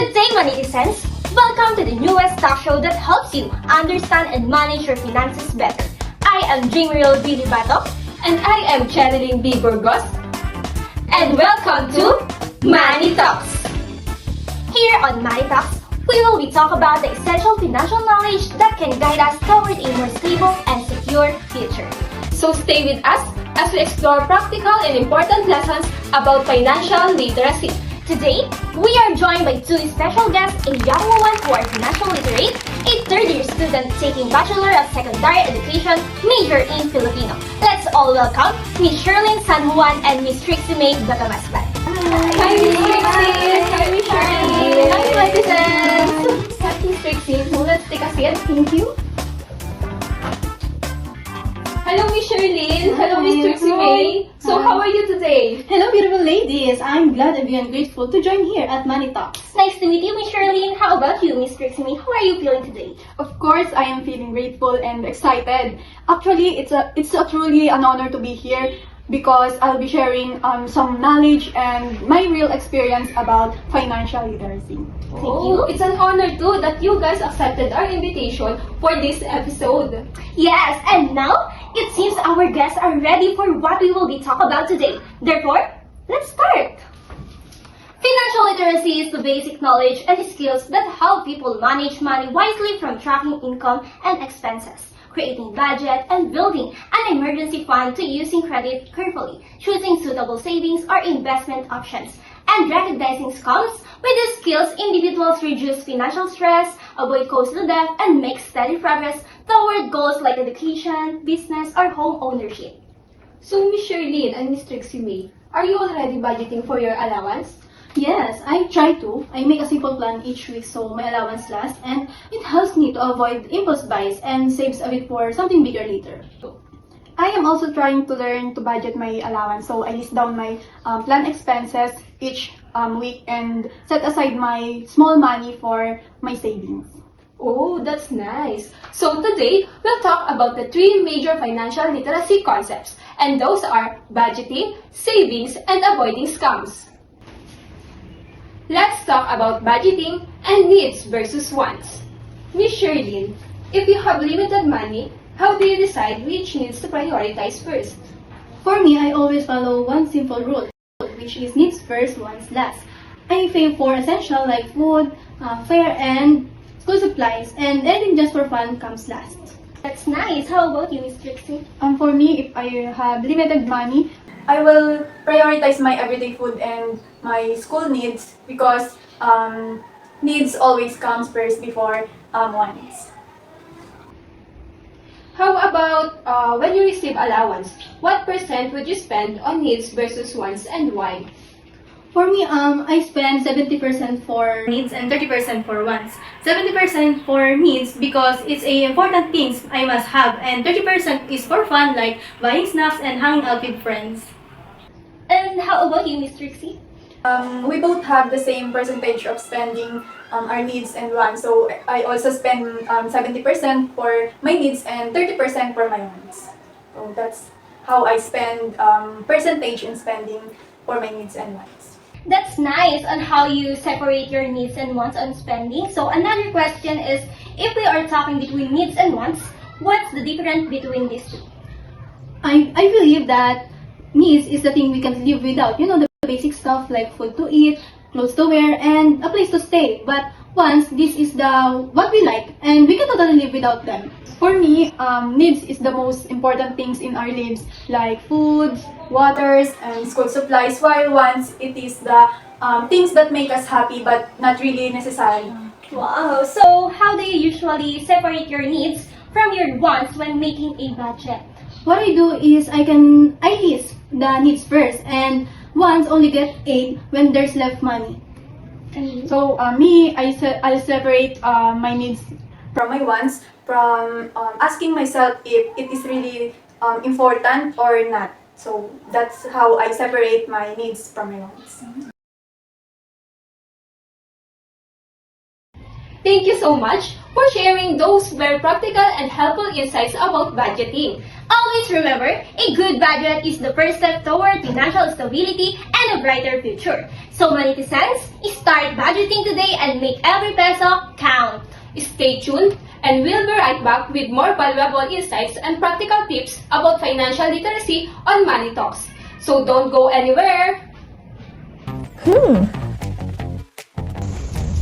Good day, my netizens! Welcome to the newest talk show that helps you understand and manage your finances better. I am Jingriel B. Libato. And I am Channeling B. Burgos. And welcome to Money Talks! Here on Money Talks, we will be talking about the essential financial knowledge that can guide us toward a more stable and secure future. So stay with us as we explore practical and important lessons about financial literacy. Today, we are joined by two special guests, a young woman who are financial literate, a third-year student taking Bachelor of Secondary Education, major in Filipino. Let's all welcome Miss Sherlyn San Juan and Miss Trixie May Batamasban. Hi, Miss Trixie! Hi, Miss Shirley! Hi, netizens! Hi, Miss Trixie. So let's take a seat. Thank you. Hello, Miss Sherlyn. Hello, Miss Trixie May. So how are you today? Hello, beautiful ladies. I'm glad and beyond grateful to join here at Money Talks. Nice to meet you, Miss Sherlyn. How about you, Miss Trixie May? How are you feeling today? Of course, I am feeling grateful and excited. Actually, it's a truly an honor to be here because I'll be sharing some knowledge and my real experience about financial literacy. Oh, it's an honor too that you guys accepted our invitation for this episode. Yes, and now, it seems our guests are ready for what we will be talking about today. Therefore, let's start! Financial literacy is the basic knowledge and skills that help people manage money wisely, from tracking income and expenses, creating budget, and building an emergency fund, to using credit carefully, choosing suitable savings or investment options, and recognizing scams. With these skills, individuals reduce financial stress, avoid costly debt, and make steady progress toward goals like education, business, or home ownership. So, Miss Sherlyn and Miss Trixie May, are you already budgeting for your allowance? Yes, I try to. I make a simple plan each week so my allowance lasts, and it helps me to avoid impulse buys and saves a bit for something bigger later. I am also trying to learn to budget my allowance, so I list down my planned expenses each week and set aside my small money for my savings. Oh, that's nice. So today, we'll talk about the three major financial literacy concepts, and those are budgeting, savings, and avoiding scams. Let's talk about budgeting and needs versus wants. Miss Sherlyn, if you have limited money, how do you decide which needs to prioritize first? For me, I always follow one simple rule, which is needs first, wants last. I pay for essential like food, fare, and school supplies, and anything just for fun comes last. That's nice. How about you, Miss Trixie? For me, if I have limited money, I will prioritize my everyday food and my school needs because needs always comes first before wants. How about when you receive allowance? What percent would you spend on needs versus wants, and why? For me, I spend 70% for needs and 30% for wants. 70% for needs because it's a important things I must have, and 30% is for fun like buying snacks and hanging out with friends. And how about you, Miss Trixie? We both have the same percentage of spending our needs and wants. So I also spend 70% for my needs and 30% for my wants. So that's how I spend percentage in spending for my needs and wants. That's nice on how you separate your needs and wants on spending. So another question is, if we are talking between needs and wants, what's the difference between these two? I believe that needs is the thing we can live without. You know, the basic stuff like food to eat, clothes to wear, and a place to stay. But once this is the what we like, and we can totally live without them. For me, needs is the most important things in our lives, like food, waters, and school supplies. While wants, it is the things that make us happy, but not really necessary. Wow. So how do you usually separate your needs from your wants when making a budget? What I do is I list the needs first, and wants only get 8 when there's left money. So I'll separate my needs from my wants from asking myself if it is really important or not. So that's how I separate my needs from my wants. Thank you so much for sharing those very practical and helpful insights about budgeting. Always remember, a good budget is the first step toward financial stability and a brighter future. So, netizens, start budgeting today and make every peso count. Stay tuned, and we'll be right back with more valuable insights and practical tips about financial literacy on Money Talks. So don't go anywhere!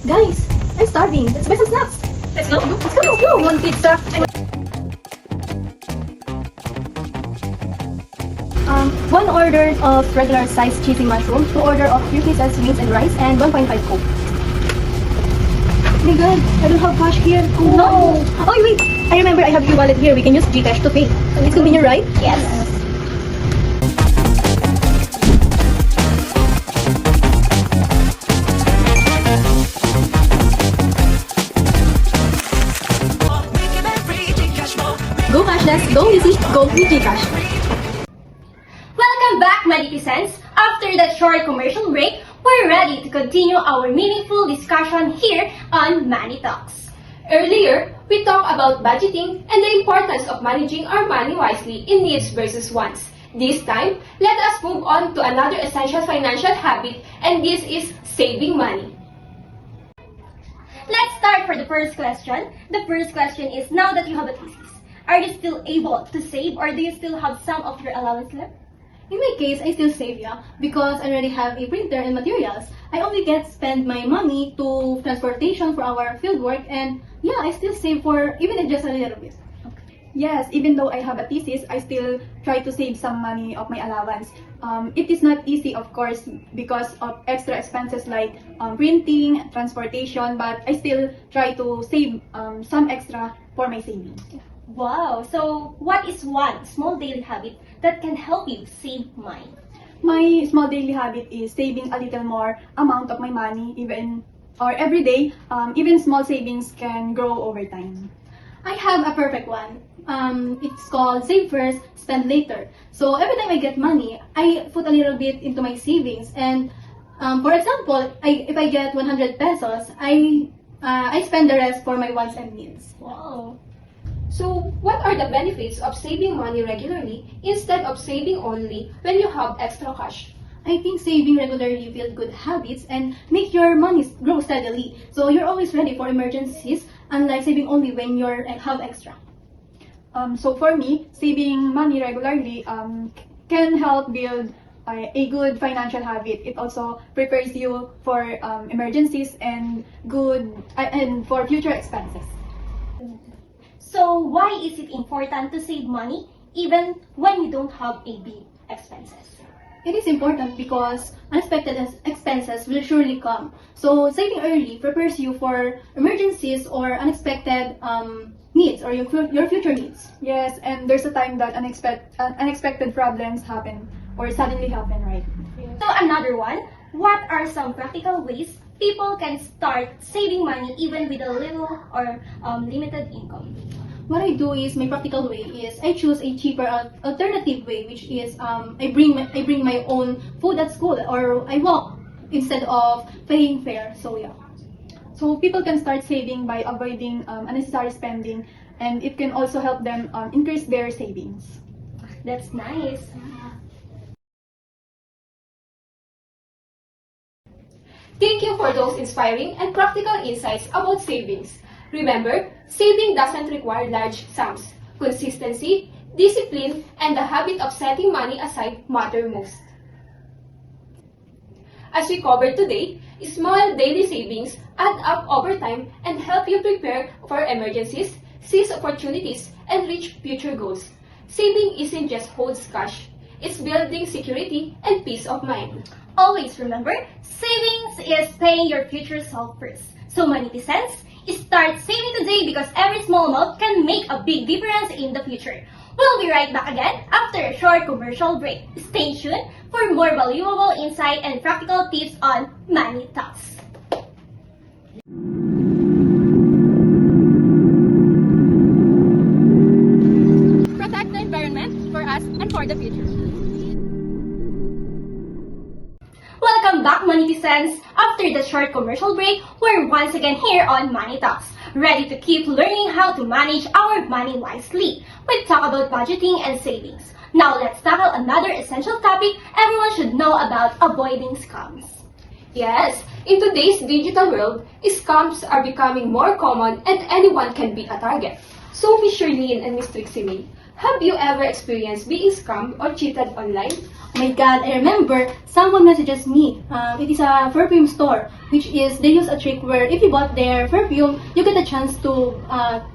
Guys, I'm starving. Let's buy some snacks. Let's go. Let's go. One pizza. One order of regular sized cheesy mushroom, 2 order of 3 pieces wings and rice, and 1.5 coke. Oh my god, I don't have cash here. Oh no! Oh wait, I remember I have your wallet here. We can use GCash to pay. It's convenient, right? Yes. Go cashless, go easy, go with GCash. Welcome back, netizens. After that short commercial break, we're ready to continue our meaningful discussion here on Money Talks. Earlier, we talked about budgeting and the importance of managing our money wisely in needs versus wants. This time, let us move on to another essential financial habit, and this is saving money. Let's start for the first question. The first question is, now that you have a thesis, are you still able to save or do you still have some of your allowance left? In my case, I still save, because I already have a printer and materials. I only get spend my money to transportation for our field work, and I still save for even if just a little bit. Yes, even though I have a thesis, I still try to save some money of my allowance. It is not easy, of course, because of extra expenses like printing, transportation, but I still try to save some extra for my savings. Wow, so what is one small daily habit that can help you save money? My small daily habit is saving a little more amount of my money, even or every day. Even small savings can grow over time. I have a perfect one. It's called Save First, Spend Later. So every time I get money, I put a little bit into my savings. And for example, if I get 100 pesos, I spend the rest for my wants and needs. Wow. So, what are the benefits of saving money regularly instead of saving only when you have extra cash? I think saving regularly builds good habits and make your money grow steadily. So you're always ready for emergencies, unlike saving only when you have extra. So for me, saving money regularly can help build a good financial habit. It also prepares you for emergencies and and for future expenses. So why is it important to save money even when you don't have a big expenses? It is important because unexpected expenses will surely come. So saving early prepares you for emergencies or unexpected needs or your future needs. Yes, and there's a time that unexpected problems happen or suddenly happen, right? So another one, what are some practical ways people can start saving money even with a little or limited income? What I do is, my practical way is, I choose a cheaper alternative way, which is I bring my own food at school, or I walk instead of paying fare. So yeah. So people can start saving by avoiding unnecessary spending, and it can also help them increase their savings. That's nice. Thank you for those inspiring and practical insights about savings. Remember, saving doesn't require large sums. Consistency, discipline, and the habit of setting money aside matter most. As we covered today, small daily savings add up over time and help you prepare for emergencies, seize opportunities, and reach future goals. Saving isn't just holds cash, it's building security and peace of mind. Always remember, savings is paying your future self first. So netizens, start saving today because every small amount can make a big difference in the future. We'll be right back again after a short commercial break. Stay tuned for more valuable insight and practical tips on Money Talks. Protect the environment for us and for the future. Welcome back, netizens! After the short commercial break, we're once again here on Money Talks. ready to keep learning how to manage our money wisely. We've talked about budgeting and savings. Now let's tackle another essential topic everyone should know about: avoiding scams. Yes, in today's digital world, scams are becoming more common and anyone can be a target. So, Miss Shirlene and Miss Trixie May, have you ever experienced being scammed or cheated online? Oh my God, I remember someone messages me. It is a perfume store, which is they use a trick where if you bought their perfume, you get a chance to have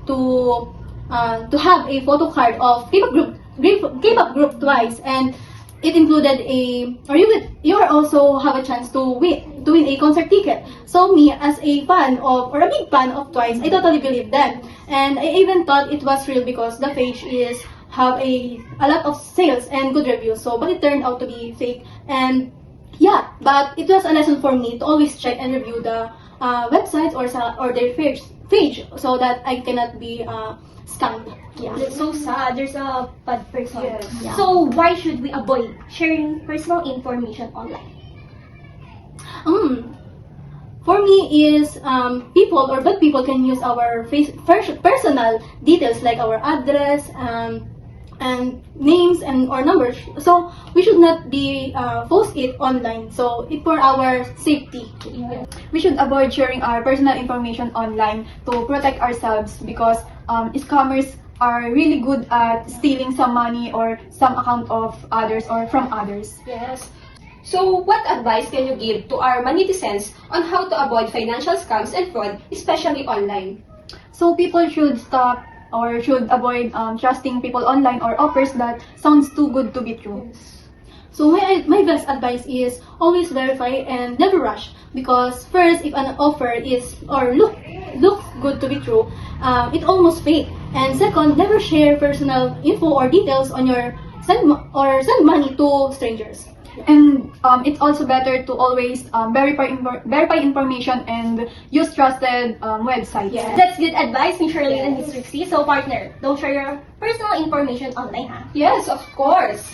a photo card of K-pop group Twice, and it included you also have a chance to win a concert ticket. So me, as a fan of or a big fan of Twice, I totally believed them, and I even thought it was real because the page have a lot of sales and good reviews. So, but it turned out to be fake, and yeah, but it was a lesson for me to always check and review the websites or their page so that I cannot be scammed. Yeah. That's so sad. There's a bad person. Yes. Yeah. So why should we avoid sharing personal information online? For me is people or bad people can use our personal details like our address and names and or numbers. So we should not be post it online. So it for our safety. We should avoid sharing our personal information online to protect ourselves because scammers are really good at stealing some money or some account of others or from others. Yes. So, what advice can you give to our netizens on how to avoid financial scams and fraud, especially online? So people should stop or should avoid trusting people online or offers that sounds too good to be true. So my best advice is always verify and never rush, because first, if an offer is or looks good to be true, it almost fake. And second, never share personal info or details on your send money to strangers. And it's also better to always verify information and use trusted websites. Yeah. That's good advice, Miss Shirley and Miss Trixie. So partner, don't share your personal information online, ha? Yes, of course.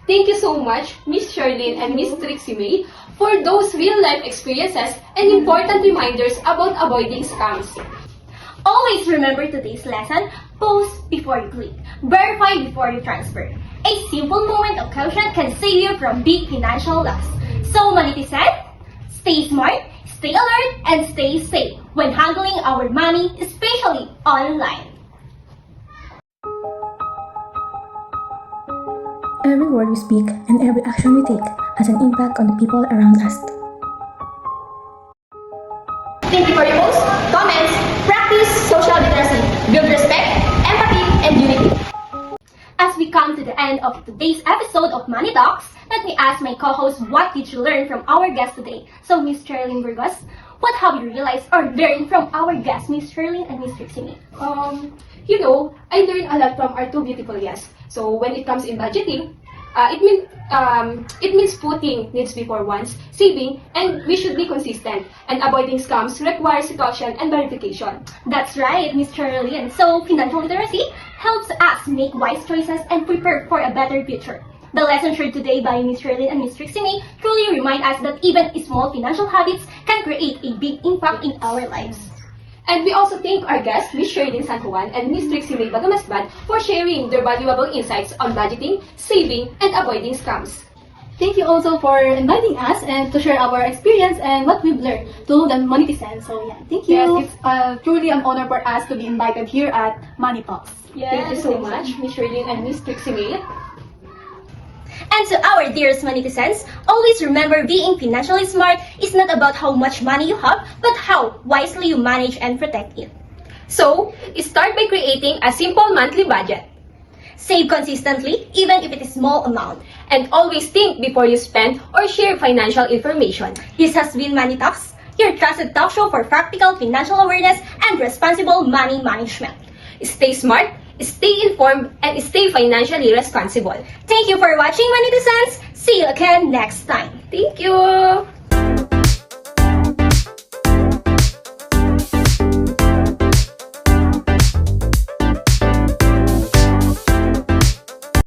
Thank you so much, Miss Shirlene and Miss Trixie May, for those real-life experiences and important reminders about avoiding scams. Always remember today's lesson: post before you click, verify before you transfer. A simple moment of caution can save you from big financial loss. So, Manitisan, stay smart, stay alert, and stay safe when handling our money, especially online. Every word we speak and every action we take has an impact on the people around us. Thank you for your posts, comments. Practice social literacy, build respect, empathy, and unity. As we come to the end of today's episode of Money Talks, let me ask my co-host, what did you learn from our guest today? So, Miss Charlene Burgos, what have you realized or learned from our guests, Miss Charlene and Miss Trixie May? I learned a lot from our two beautiful guests. So when it comes in budgeting, it means putting needs before wants, saving, and we should be consistent. And avoiding scams requires caution and verification. That's right, Miss Charlene. So, financial literacy helps us make wise choices and prepare for a better future. The lesson shared today by Miss Charlene and Miss Trixie May truly remind us that even small financial habits can create a big impact in our lives. And we also thank our guests, Miss Shirlene San Juan and Miss Trixie May Bagamasbad, for sharing their valuable insights on budgeting, saving, and avoiding scams. Thank you also for inviting us and to share our experience and what we've learned to the Monetizen. So yeah, thank you. Yes, it's truly an honor for us to be invited here at Money Talks. Thank you so much, Miss Shirlene and Miss Trixie May. And to our dearest Monetizens, always remember being financially smart is not about how much money you have, but how wisely you manage and protect it. So, start by creating a simple monthly budget. Save consistently, even if it is small amount. And always think before you spend or share financial information. This has been Money Talks, your trusted talk show for practical financial awareness and responsible money management. Stay smart, stay informed, and stay financially responsible. Thank you for watching, Monetizens. See you again next time. Thank you!